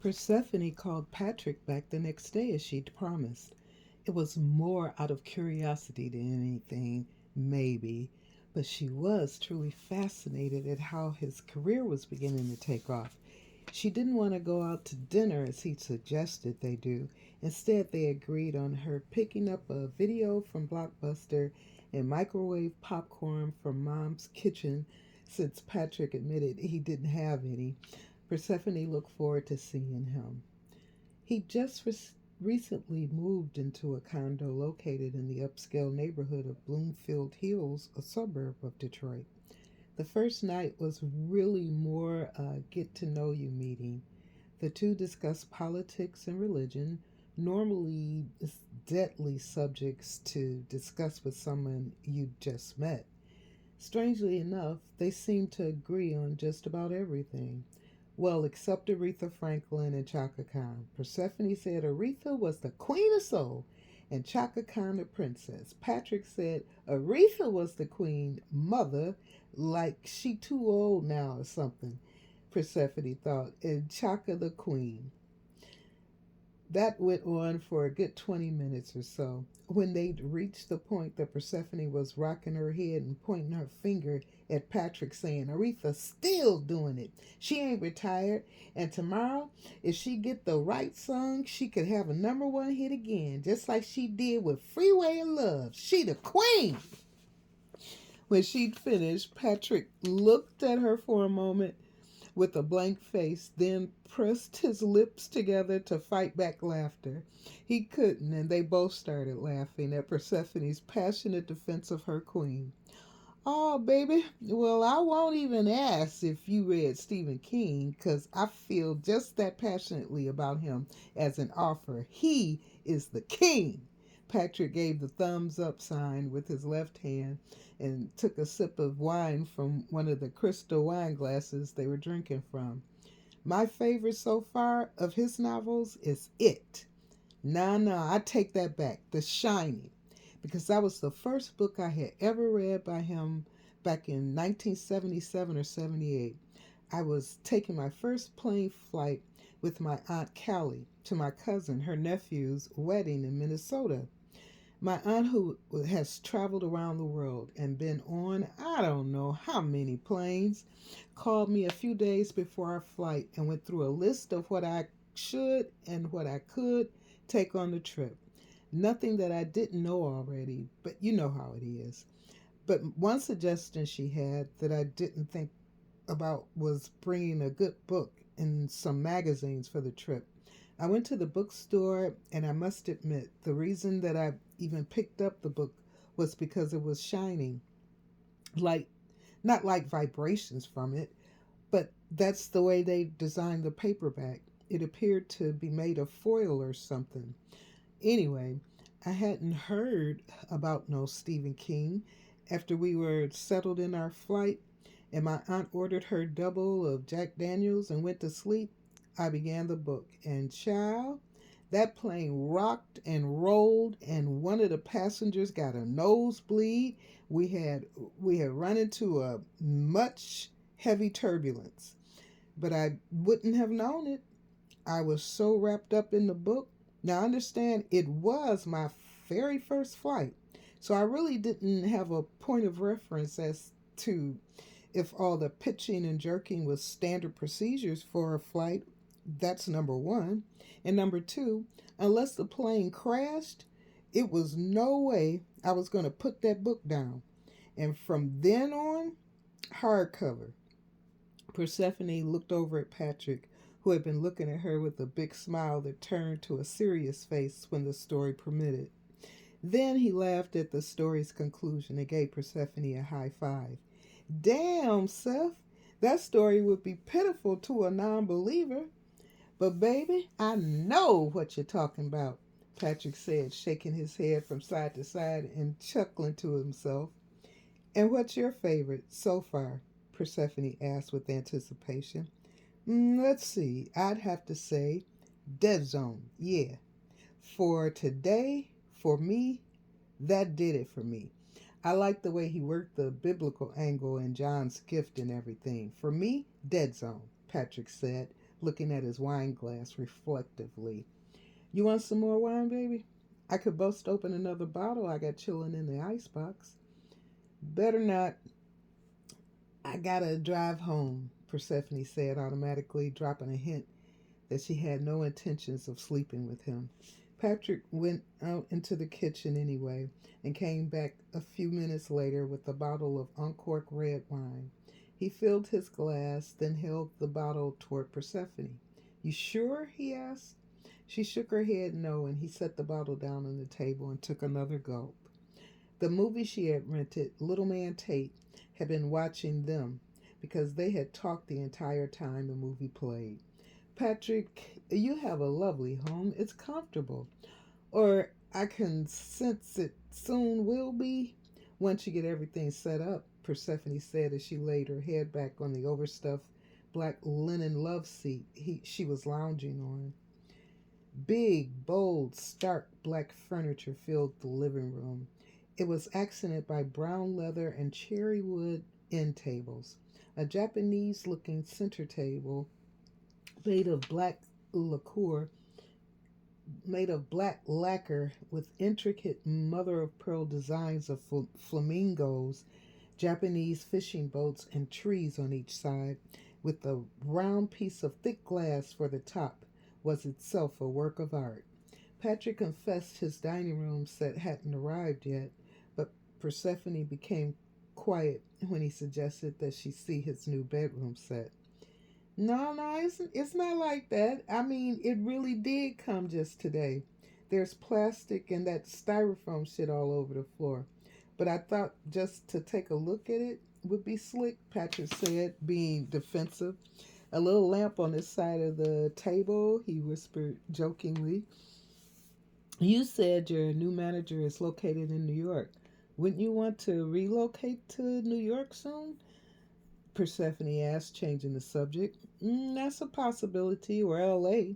Persephone called Patrick back the next day as she'd promised. It was more out of curiosity than anything, maybe, but she was truly fascinated at how his career was beginning to take off. She didn't want to go out to dinner as he suggested they do. Instead, they agreed on her picking up a video from Blockbuster and microwave popcorn from Mom's kitchen since Patrick admitted he didn't have any. Persephone looked forward to seeing him. He just recently moved into a condo located in the upscale neighborhood of Bloomfield Hills, a suburb of Detroit. The first night was really more a get to know you meeting. The two discussed politics and religion, normally deadly subjects to discuss with someone you just met. Strangely enough, they seemed to agree on just about everything. Well, except Aretha Franklin and Chaka Khan. Persephone said Aretha was the queen of soul and Chaka Khan the princess. Patrick said Aretha was the queen mother, like she too old now or something, Persephone thought, and Chaka the queen. That went on for a good 20 minutes or so. When they'd reached the point that Persephone was rocking her head and pointing her finger at Patrick, saying, Aretha's still doing it. She ain't retired. And tomorrow, if she get the right song, she could have a #1 hit again, just like she did with Freeway of Love. She the queen. When she'd finished, Patrick looked at her for a moment with a blank face, then pressed his lips together to fight back laughter. He couldn't, and they both started laughing at Persephone's passionate defense of her queen. Oh, baby, well, I won't even ask if you read Stephen King, 'cause I feel just that passionately about him as an author. He is the king. Patrick gave the thumbs up sign with his left hand and took a sip of wine from one of the crystal wine glasses they were drinking from. My favorite so far of his novels is It. Nah, I take that back. The Shining. Because that was the first book I had ever read by him back in 1977 or 78. I was taking my first plane flight with my Aunt Callie to my cousin, her nephew's wedding in Minnesota. My aunt, who has traveled around the world and been on I don't know how many planes, called me a few days before our flight and went through a list of what I should and what I could take on the trip. Nothing that I didn't know already, but you know how it is. But one suggestion she had that I didn't think about was bringing a good book and some magazines for the trip. I went to the bookstore, and I must admit, the reason that I even picked up the book was because it was shining. Like, not like vibrations from it, but that's the way they designed the paperback. It appeared to be made of foil or something. Anyway, I hadn't heard about no Stephen King. After we were settled in our flight and my aunt ordered her double of Jack Daniels and went to sleep, I began the book. And child, that plane rocked and rolled, and one of the passengers got a nosebleed. We had we had run into a much heavy turbulence, but I wouldn't have known it. I was so wrapped up in the book. Now, understand, it was my very first flight, so I really didn't have a point of reference as to if all the pitching and jerking was standard procedures for a flight. That's number one. And number two, unless the plane crashed, it was no way I was going to put that book down. And from then on, hardcover. Persephone looked over at Patrick, who had been looking at her with a big smile that turned to a serious face when the story permitted. Then he laughed at the story's conclusion and gave Persephone a high five. Damn, Seth, that story would be pitiful to a non believer. But, baby, I know what you're talking about, Patrick said, shaking his head from side to side and chuckling to himself. And what's your favorite so far? Persephone asked with anticipation. Let's see. I'd have to say Dead Zone. Yeah. For today, for me, that did it for me. I like the way he worked the biblical angle and John's gift and everything. For me, Dead Zone, Patrick said, looking at his wine glass reflectively. You want some more wine, baby? I could bust open another bottle I got chilling in the icebox. Better not. I gotta drive home, Persephone said, automatically dropping a hint that she had no intentions of sleeping with him. Patrick went out into the kitchen anyway and came back a few minutes later with a bottle of uncorked red wine. He filled his glass, then held the bottle toward Persephone. You sure? He asked. She shook her head no, and he set the bottle down on the table and took another gulp. The movie she had rented, Little Man Tate, had been watching them because they had talked the entire time the movie played. Patrick, you have a lovely home. It's comfortable. Or I can sense it soon will be once you get everything set up, Persephone said as she laid her head back on the overstuffed black linen love seat she was lounging on. Big, bold, stark black furniture filled the living room. It was accented by brown leather and cherry wood end tables. A Japanese looking center table made of black lacquer made of black lacquer with intricate mother of pearl designs of flamingos, Japanese fishing boats, and trees on each side, with a round piece of thick glass for the top, was itself a work of art. Patrick confessed his dining room set hadn't arrived yet, but Persephone became quiet when he suggested that she see his new bedroom set. No, no, it's not like that. I mean, it really did come just today. There's plastic and that styrofoam shit all over the floor. But I thought just to take a look at it would be slick, Patrick said, being defensive. A little lamp on the side of the table, he whispered jokingly. You said your new manager is located in New York. Wouldn't you want to relocate to New York soon? Persephone asked, changing the subject. That's a possibility, or LA,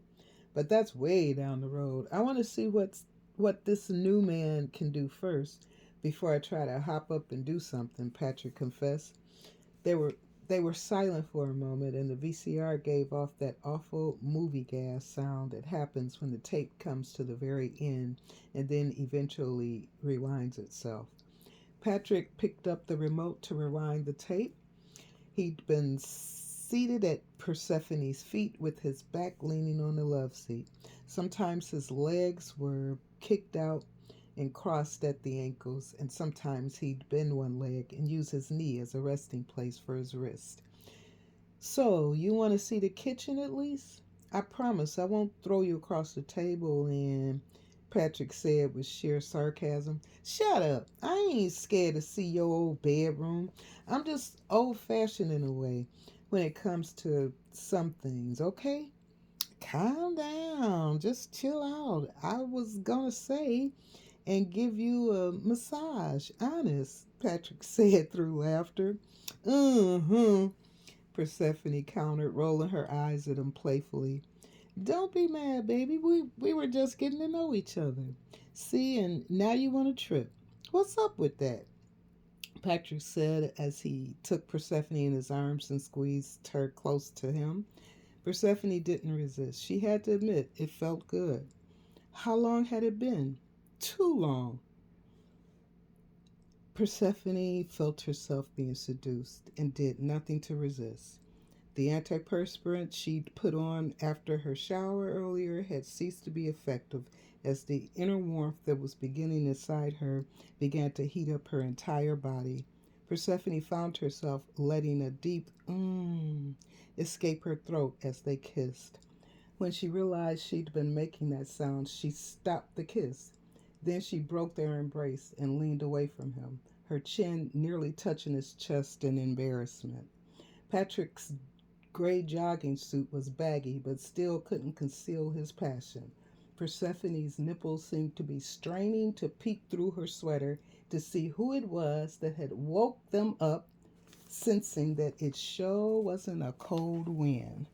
but that's way down the road. I want to see what this new man can do first before I try to hop up and do something, Patrick confessed. They were they were silent for a moment, and the VCR gave off that awful movie gas sound that happens when the tape comes to the very end and then eventually rewinds itself. Patrick picked up the remote to rewind the tape. He'd been seated at Persephone's feet with his back leaning on the love seat. Sometimes his legs were kicked out and crossed at the ankles, and sometimes he'd bend one leg and use his knee as a resting place for his wrist. So, you want to see the kitchen at least? I promise I won't throw you across the table and Patrick said with sheer sarcasm. Shut up. I ain't scared to see your old bedroom. I'm just old fashioned in a way when it comes to some things, okay? Calm down. Just chill out. I was gonna say and give you a massage. Honest, Patrick said through laughter. Mm-hmm. Persephone countered, rolling her eyes at him playfully. Don't be mad, baby. We were just getting to know each other. See, and now you want to trip. What's up with that? Patrick said as he took Persephone in his arms and squeezed her close to him. Persephone didn't resist. She had to admit it felt good. How long had it been? Too long. Persephone felt herself being seduced and did nothing to resist. The antiperspirant she'd put on after her shower earlier had ceased to be effective as the inner warmth that was beginning inside her began to heat up her entire body. Persephone found herself letting a deep escape her throat as they kissed. When she realized she'd been making that sound, she stopped the kiss. Then she broke their embrace and leaned away from him, her chin nearly touching his chest in embarrassment. Patrick's gray jogging suit was baggy, but still couldn't conceal his passion. Persephone's nipples seemed to be straining to peek through her sweater to see who it was that had woke them up, sensing that it sure wasn't a cold wind.